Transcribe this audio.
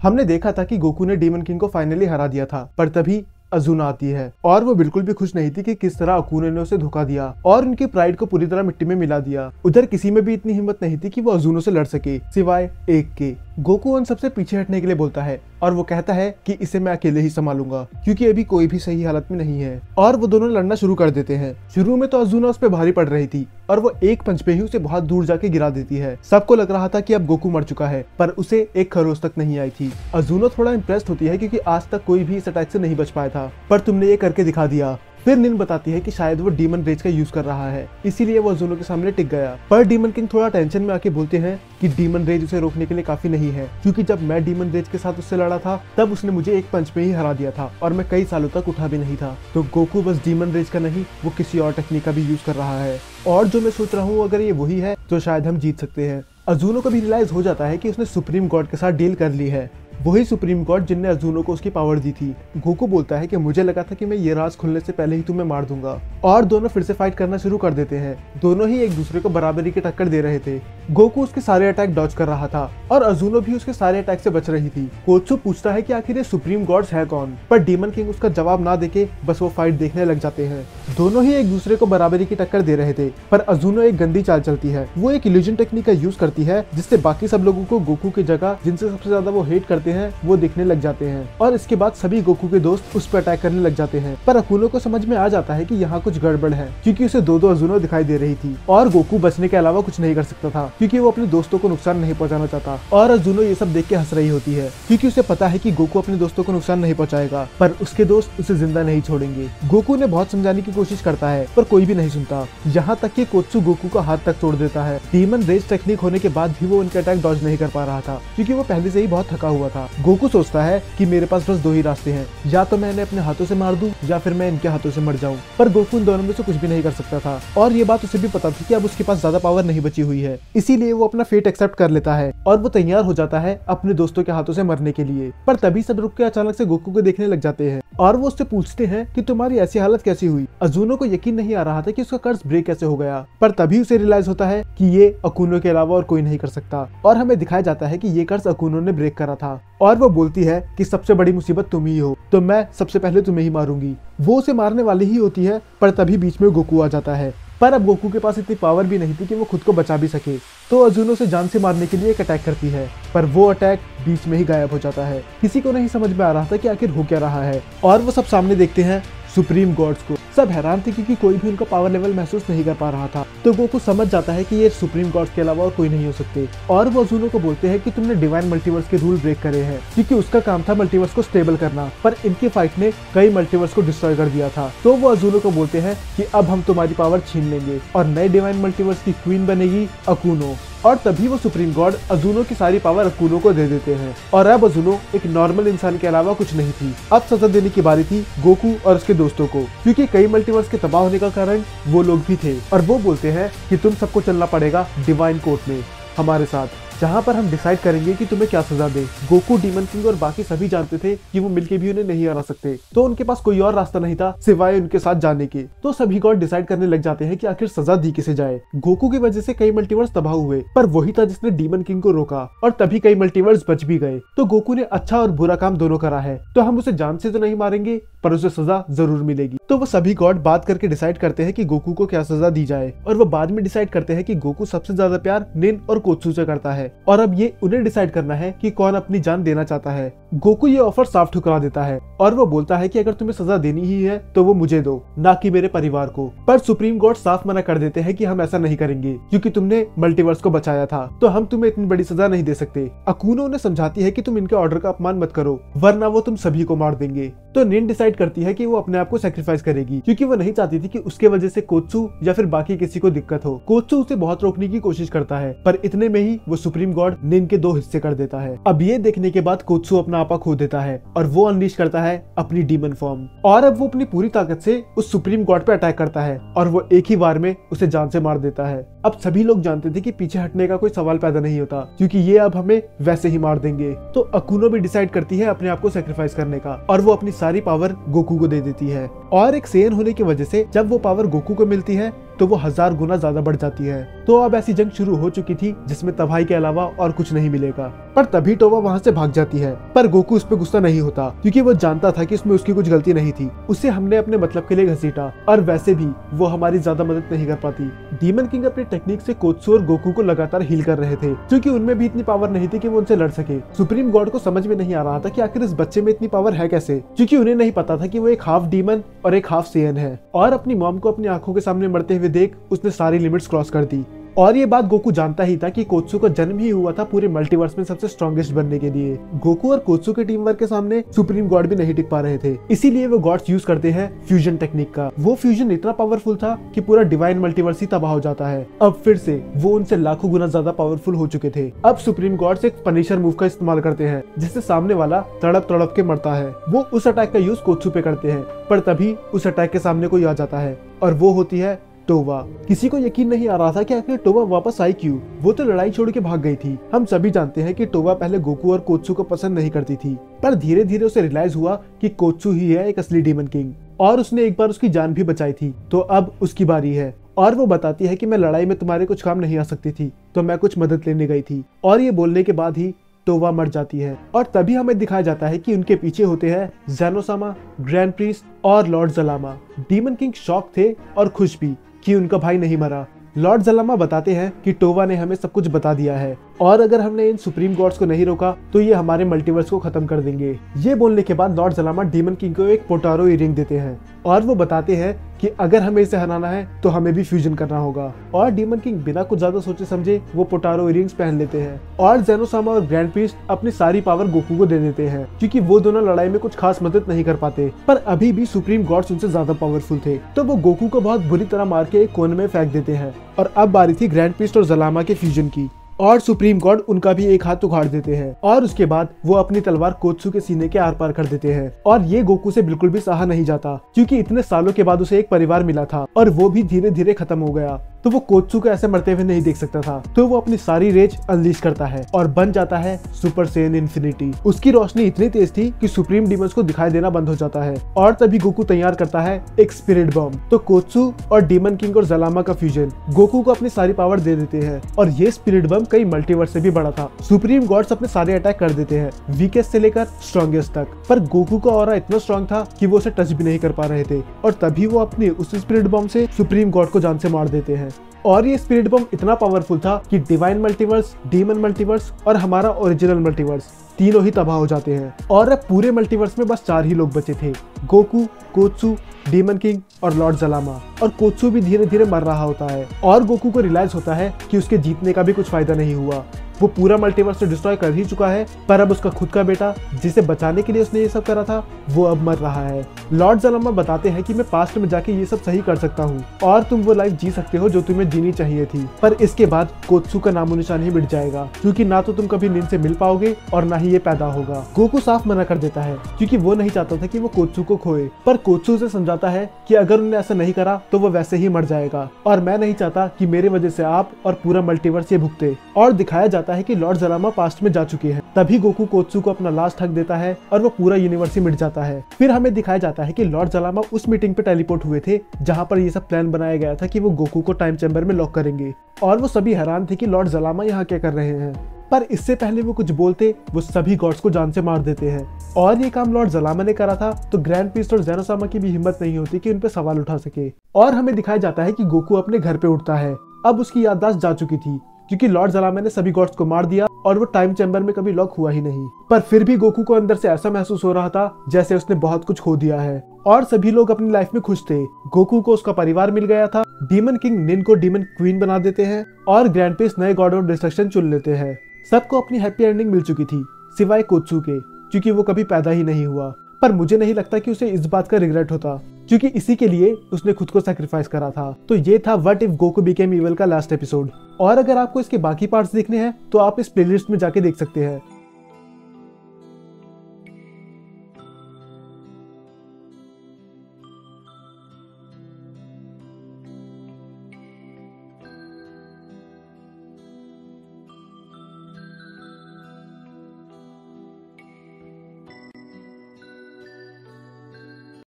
हमने देखा था कि गोकू ने डीमन किंग को फाइनली हरा दिया था, पर तभी अजुना आती है और वो बिल्कुल भी खुश नहीं थी कि किस तरह अकुनो ने उसे धोखा दिया और उनकी प्राइड को पूरी तरह मिट्टी में मिला दिया। उधर किसी में भी इतनी हिम्मत नहीं थी कि वो अजुनो से लड़ सके, सिवाय एक के। गोकू उन सबसे पीछे हटने के लिए बोलता है और वो कहता है कि इसे मैं अकेले ही संभालूंगा क्योंकि अभी कोई भी सही हालत में नहीं है। और वो दोनों लड़ना शुरू कर देते हैं। शुरू में तो अजुना उस पर भारी पड़ रही थी और वो एक पंच पे ही उसे बहुत दूर जाके गिरा देती है। सबको लग रहा था कि अब गोकू मर चुका है, पर उसे एक खरोच तक नहीं आई थी। अजुनो थोड़ा इम्प्रेस्ड होती है क्योंकि आज तक कोई भी इस अटैक से नहीं बच पाया था, पर तुमने ये करके दिखा दिया। फिर निन बताती है कि शायद वो डीमन रेज का यूज कर रहा है, इसीलिए वो अजुनो के सामने टिक गया। पर डीमन किंग थोड़ा टेंशन में आके बोलते हैं कि डीमन रेज उसे रोकने के लिए काफी नहीं है, क्योंकि जब मैं डीमन रेज के साथ उससे लड़ा था तब उसने मुझे एक पंच में ही हरा दिया था और मैं कई सालों तक उठा भी नहीं था। तो गोकू बस डीमन रेज का नहीं, वो किसी और टेक्निक का भी यूज कर रहा है। और जो मैं सोच रहा हूँ, अगर ये वही है तो शायद हम जीत सकते हैं। अजुनो को भी रियलाइज हो जाता है कि उसने सुप्रीम गॉड के साथ डील कर ली है, वही सुप्रीम गॉड जिनने अजुनो को उसकी पावर दी थी। गोकू बोलता है कि मुझे लगा था कि मैं ये राज खुलने से पहले ही तुम्हें मार दूंगा। और दोनों फिर से फाइट करना शुरू कर देते हैं। दोनों ही एक दूसरे को बराबरी की टक्कर दे रहे थे। गोकू उसके सारे अटैक डॉज कर रहा था और अजुनो भी उसके सारे अटैक से बच रही थी। कोत्सु पूछता है कि आखिर ये सुप्रीम गॉड्स है कौन, पर डीमन किंग उसका जवाब ना देके बस वो फाइट देखने लग जाते हैं। दोनों ही एक दूसरे को बराबरी की टक्कर दे रहे थे, पर अजुनो एक गंदी चाल चलती है। वो एक इल्यूजन टेक्निक का यूज करती है जिससे बाकी सब लोगों को गोकू की जगह जिनसे सबसे ज्यादा वो हेट करते हैं वो दिखने लग जाते हैं और इसके बाद सभी गोकू के दोस्त उस पर अटैक करने लग जाते हैं। पर अकुनो को समझ में आ जाता है कि यहाँ कुछ गड़बड़ है, क्योंकि उसे दो अजुनो दिखाई दे रही थी और गोकू बचने के अलावा कुछ नहीं कर सकता था, क्योंकि वो अपने दोस्तों को नुकसान नहीं पहुंचाना चाहता। और अजुनो ये सब देख के हंस रही होती है, क्योंकि उसे पता है कि गोकू अपने दोस्तों को नुकसान नहीं पहुंचाएगा, पर उसके दोस्त उसे जिंदा नहीं छोड़ेंगे। गोकू ने बहुत समझाने की कोशिश करता है, पर कोई भी नहीं सुनता। यहाँ तक कि कोत्सु गोकू का हाथ तक तोड़ देता है। डीमन रेज टेक्निक होने के बाद भी वो उनके अटैक डॉज नहीं कर पा रहा था, क्योंकि वो पहले से ही बहुत थका हुआ था। गोकू सोचता है कि मेरे पास बस दो ही रास्ते हैं, या तो मैं इन्हें अपने हाथों से मार दूं या फिर मैं इनके हाथों से मर जाऊं। पर गोकू इन दोनों में से कुछ भी नहीं कर सकता था और ये बात उसे भी पता थी कि अब उसके पास ज्यादा पावर नहीं बची हुई है, इसीलिए वो अपना फेट एक्सेप्ट कर लेता है और वो तैयार हो जाता है अपने दोस्तों के हाथों से मरने के लिए। पर तभी सब रुक के अचानक से गोकू को देखने लग जाते हैं और वो उससे पूछते हैं कि तुम्हारी ऐसी हालत कैसी हुई। अजुनो को यकीन नहीं आ रहा था कि उसका कर्ज ब्रेक कैसे हो गया, पर तभी उसे रियलाइज होता है कि ये अकुनो के अलावा और कोई नहीं कर सकता और हमें दिखाया जाता है कि ये कर्ज अकुनो ने ब्रेक करा था। और वो बोलती है कि सबसे बड़ी मुसीबत तुम ही हो, तो मैं सबसे पहले तुम्हें ही मारूंगी। वो उसे मारने वाली ही होती है, पर तभी बीच में गोकू आ जाता है। पर अब गोकू के पास इतनी पावर भी नहीं थी कि वो खुद को बचा भी सके, तो अजुनो से जान से मारने के लिए एक अटैक करती है, पर वो अटैक बीच में ही गायब हो जाता है। किसी को नहीं समझ में आ रहा था कि आखिर हो क्या रहा है और वो सब सामने देखते हैं सुप्रीम गॉड्स को। सब हैरान थे क्योंकि कोई भी उनका पावर लेवल महसूस नहीं कर पा रहा था। तो गोकू समझ जाता है कि ये सुप्रीम गॉड्स के अलावा और कोई नहीं हो सकते और वो अजुनो को बोलते हैं कि तुमने डिवाइन मल्टीवर्स के रूल ब्रेक करे हैं, क्योंकि उसका काम था मल्टीवर्स को स्टेबल करना, पर इनकी फाइट ने कई मल्टीवर्स को डिस्ट्रॉय कर दिया था। तो वो अजुनो को बोलते हैं कि अब हम तुम्हारी पावर छीन लेंगे और नए डिवाइन मल्टीवर्स की क्वीन बनेगी अकुनो। और तभी वो सुप्रीम गॉड अजुनो की सारी पावर अकुनो को दे देते हैं और अब अजुनो एक नॉर्मल इंसान के अलावा कुछ नहीं थी। अब सजा देने की बारी थी गोकू और उसके दोस्तों को, क्योंकि कई मल्टीवर्स के तबाह होने का कारण वो लोग भी थे। और वो बोलते हैं कि तुम सबको चलना पड़ेगा डिवाइन कोर्ट में हमारे साथ, जहाँ पर हम डिसाइड करेंगे कि तुम्हें क्या सजा दे। गोकू, डीमन किंग और बाकी सभी जानते थे कि वो मिलके भी उन्हें नहीं हरा सकते, तो उनके पास कोई और रास्ता नहीं था सिवाय उनके साथ जाने के। तो सभी गॉड डिसाइड करने लग जाते हैं कि आखिर सजा दी किसे जाए। गोकू की वजह से कई मल्टीवर्स तबाह हुए, पर वही था जिसने डीमन किंग को रोका और तभी कई मल्टीवर्स बच भी गए। तो गोकू ने अच्छा और बुरा काम दोनों करा है, तो हम उसे जान से तो नहीं मारेंगे, पर उसे सजा जरूर मिलेगी। तो वो सभी गॉड बात करके डिसाइड करते हैं कि गोकू को क्या सजा दी जाए और वो बाद में डिसाइड करते हैं कि गोकू सबसे ज्यादा प्यार निन और कोत्सु से करता है और अब ये उन्हें डिसाइड करना है कि कौन अपनी जान देना चाहता है। गोकू ये ऑफर साफ ठुकरा देता है और वो बोलता है कि अगर तुम्हें सजा देनी ही है तो वो मुझे दो, ना कि मेरे परिवार को। पर सुप्रीम गॉड साफ मना कर देते हैं कि हम ऐसा नहीं करेंगे, क्योंकि तुमने मल्टीवर्स को बचाया था, तो हम तुम्हें इतनी बड़ी सजा नहीं दे सकते। अकुनो उन्हें समझाती है कि तुम इनके ऑर्डर का अपमान मत करो, वरना वो तुम सभी को मार देंगे। तो निन डिसाइड करती है कि वो अपने आप को सैक्रिफाइस करेगी, क्योंकि वो नहीं चाहती थी कि उसके वजह से कोत्सु या फिर बाकी किसी को दिक्कत हो। कोत्सु उसे बहुत रोकने की कोशिश करता है, पर इतने में ही वो सुप्रीम गॉड निन के दो हिस्से कर देता है। अब ये देखने के बाद कोत्सु अपना आपा खो देता है और वो अनलीश करता है अपनी डीमन फॉर्म और अब वो अपनी पूरी ताकत से उस सुप्रीम गॉड पे अटैक करता है और वो एक ही बार में उसे जान से मार देता है। अब सभी लोग जानते थे कि पीछे हटने का कोई सवाल पैदा नहीं होता, क्योंकि ये अब हमें वैसे ही मार देंगे। तो अकुनो भी डिसाइड करती है अपने आप को सेक्रीफाइस करने का, और वो अपनी सारी पावर गोकू को दे देती है। और एक सेयन होने की वजह से जब वो पावर गोकू को मिलती है तो वो 1000 गुना ज्यादा बढ़ जाती है। तो अब ऐसी जंग शुरू हो चुकी थी जिसमें तबाही के अलावा और कुछ नहीं मिलेगा। पर तभी टोवा वहाँ से भाग जाती है, पर गोकू उस पर गुस्सा नहीं होता, क्योंकि वो जानता था कि उसमें उसकी कुछ गलती नहीं थी। उसे हमने अपने मतलब के लिए घसीटा, और वैसे भी वो हमारी ज्यादा मदद नहीं कर पाती। डीमन किंग अपनी टेक्निक से कोत्सू और गोकू को लगातार हील कर रहे थे, क्योंकि उनमें भी इतनी पावर नहीं थी कि वो उनसे लड़ सके। सुप्रीम गॉड को समझ में नहीं आ रहा था कि आखिर इस बच्चे में इतनी पावर है कैसे, क्योंकि उन्हें नहीं पता था कि वो एक हाफ डीमन और एक हाफ सेयन है। और अपनी मॉम को अपनी आंखों के सामने मरते हुए देख उसने सारी लिमिट्स क्रॉस कर दी। और ये बात गोकू जानता ही था कि कोत्सू का जन्म ही हुआ था पूरे मल्टीवर्स में सबसे स्ट्रॉन्गेस्ट बनने के लिए। गोकू और कोत्सू के टीम वर्क के सामने सुप्रीम गॉड भी नहीं टिक पा रहे थे, इसीलिए वो गॉड्स यूज करते हैं फ्यूजन टेक्निक का। वो फ्यूजन इतना पावरफुल था कि पूरा डिवाइन मल्टीवर्स ही तबाह हो जाता है। अब फिर से वो उनसे लाखों गुना ज्यादा पावरफुल हो चुके थे। अब सुप्रीम गॉड्स एक पनिशर मूव का इस्तेमाल करते हैं, जिससे सामने वाला तड़प तड़प के मरता है। वो उस अटैक का यूज कोत्सू पे करते हैं, पर तभी उस अटैक के सामने कोई आ जाता है, और वो होती है टोवा। किसी को यकीन नहीं आ रहा था कि आखिर टोवा वापस आई क्यों। वो तो लड़ाई छोड़ के भाग गई थी। हम सभी जानते हैं कि टोवा पहले गोकू और कोत्सू को पसंद नहीं करती थी, पर धीरे धीरे उसे रियलाइज हुआ कि कोत्सू ही है एक असली डीमन किंग, और उसने एक बार उसकी जान भी बचाई थी। तो अब उसकी बारी है, और वो बताती है कि मैं लड़ाई में तुम्हारे कुछ काम नहीं आ सकती थी, तो मैं कुछ मदद लेने गई थी। और ये बोलने के बाद ही टोवा मर जाती है, और तभी हमें दिखाया जाता है कि उनके पीछे होते हैं ज़ेनोसामा, ग्रैंड प्रीस्ट और लॉर्ड ज़लामा। डीमन किंग शॉक थे और खुश भी कि उनका भाई नहीं मरा। लॉर्ड ज़लामा बताते हैं कि टोवा ने हमें सब कुछ बता दिया है, और अगर हमने इन सुप्रीम गॉड्स को नहीं रोका तो ये हमारे मल्टीवर्स को खत्म कर देंगे। ये बोलने के बाद लॉर्ड ज़लामा डीमन किंग को एक पोटारो इयररिंग देते हैं, और वो बताते हैं कि अगर हमें इसे हराना है तो हमें भी फ्यूजन करना होगा। और डीमन किंग बिना कुछ ज्यादा सोचे समझे वो पोटारो इयररिंग्स पहन लेते हैं, और ज़ेनोसामा और ग्रैंड प्रीस्ट अपनी सारी पावर गोकू को दे देते हैं, क्योंकि वो दोनों लड़ाई में कुछ खास मदद नहीं कर पाते। पर अभी भी सुप्रीम गॉड्स उनसे ज्यादा पावरफुल थे, तो वो गोकू को बहुत बुरी तरह मार के एक कोने में फेंक देते हैं। और अब बारी थी ग्रैंड प्रीस्ट और ज़लामा के फ्यूजन की, और सुप्रीम गॉड उनका भी एक हाथ उखाड़ देते हैं, और उसके बाद वो अपनी तलवार कोत्सू के सीने के आर पार कर देते हैं। और ये गोकू से बिल्कुल भी सहा नहीं जाता, क्योंकि इतने सालों के बाद उसे एक परिवार मिला था, और वो भी धीरे धीरे खत्म हो गया। तो वो कोत्सू को ऐसे मरते हुए नहीं देख सकता था, तो वो अपनी सारी रेज अनलीश करता है और बन जाता है सुपर सेयन इन्फिनिटी। उसकी रोशनी इतनी तेज थी कि सुप्रीम डीमंस को दिखाई देना बंद हो जाता है, और तभी गोकू तैयार करता है एक स्पिरिट बॉम्ब। तो कोत्सू और डीमन किंग और ज़लामा का फ्यूजन गोकू को अपनी सारी पावर दे देते हैं, और ये स्पिरिट बॉम्ब कई मल्टीवर्स से भी बड़ा था। सुप्रीम गॉड्स अपने सारे अटैक कर देते हैं, वीकेस्ट से लेकर स्ट्रॉन्गेस्ट तक, पर गोकू का ऑरा इतना स्ट्रॉन्ग था कि वो उसे टच भी नहीं कर पा रहे थे। और तभी वो अपनी उस स्पिरिट बॉम्ब से सुप्रीम गॉड को जान से मार देते हैं। और ये स्पिरिट बॉम्ब इतना पावरफुल था कि डिवाइन मल्टीवर्स, डीमन मल्टीवर्स और हमारा ओरिजिनल मल्टीवर्स तीनों ही तबाह हो जाते हैं। और अब पूरे मल्टीवर्स में बस 4 ही लोग बचे थे, गोकू, कोत्सू, डीमन किंग और लॉर्ड ज़लामा। और कोत्सू भी धीरे धीरे मर रहा होता है, और गोकू को रियलाइज होता है कि उसके जीतने का भी कुछ फायदा नहीं हुआ। वो पूरा मल्टीवर्स तो डिस्ट्रॉय कर ही चुका है, पर अब उसका खुद का बेटा, जिसे बचाने के लिए उसने ये सब करा था, वो अब मर रहा है। लॉर्ड ज़लामा बताते हैं कि मैं पास्ट में जाके ये सब सही कर सकता हूँ, और तुम वो लाइफ जी सकते हो जो तुम्हें जीनी चाहिए थी। पर इसके बाद कोत्सू का नामो निशान ही मिट जाएगा, क्योंकि ना तो तुम कभी नींद से मिल पाओगे और ना ही ये पैदा होगा। गोकू साफ मना कर देता है, क्योंकि वो नहीं चाहता था कि वो कोत्सू को खोए, पर कोत्सू उसे समझाता है कि अगर उन्होंने ऐसा नहीं करा तो वो वैसे ही मर जाएगा, और मैं नहीं चाहता कि मेरे वजह से आप और पूरा मल्टीवर्स ये भुगते। और दिखाया जाता है कि लॉर्ड ज़लामा पास्ट में जा चुके हैं। तभी गोकू कोत्सू को अपना लास्ट हक देता है, और वो पूरा यूनिवर्स ही मिट जाता है। फिर हमें दिखाया जाता है कि लॉर्ड ज़लामा उस मीटिंग पे टेलीपोर्ट हुए थे जहाँ पर ये सब प्लान बनाया गया था कि वो गोकू को टाइम चैम्बर में लॉक करेंगे, और वो सभी हैरान थे कि लॉर्ड ज़लामा यहाँ क्या कर रहे हैं। पर इससे पहले वो कुछ बोलते, वो सभी गॉड्स को जान से मार देते हैं। और ये काम लॉर्ड ज़लामा ने करा था, तो ग्रैंड प्रीस्ट और ज़ेनोसामा की भी हिम्मत नहीं होती कि उन पे सवाल उठा सके। और हमें दिखाया जाता है कि गोकू अपने घर पे उठता है। अब उसकी याददाश्त जा चुकी थी, क्योंकि लॉर्ड ज़लामा ने सभी गॉड्स को मार दिया, और वो टाइम चैम्बर में कभी लॉक हुआ ही नहीं। पर फिर भी गोकू को अंदर से ऐसा महसूस हो रहा था जैसे उसने बहुत कुछ खो दिया है, और सभी लोग अपनी लाइफ में खुश थे। गोकू को उसका परिवार मिल गया था, डीमन किंग निन को डीमन क्वीन बना देते हैं, और ग्रैंड प्रीस्ट नए गॉड ऑफ डिस्ट्रक्शन चुन लेते हैं। सबको अपनी हैप्पी एंडिंग मिल चुकी थी, सिवाय कोत्सू के, क्योंकि वो कभी पैदा ही नहीं हुआ। पर मुझे नहीं लगता कि उसे इस बात का रिग्रेट होता, क्योंकि इसी के लिए उसने खुद को सैक्रिफाइस करा था। तो ये था what if Goku became evil का लास्ट एपिसोड। और अगर आपको इसके बाकी पार्ट्स देखने हैं तो आप इस प्लेलिस्ट में जाके देख सकते हैं।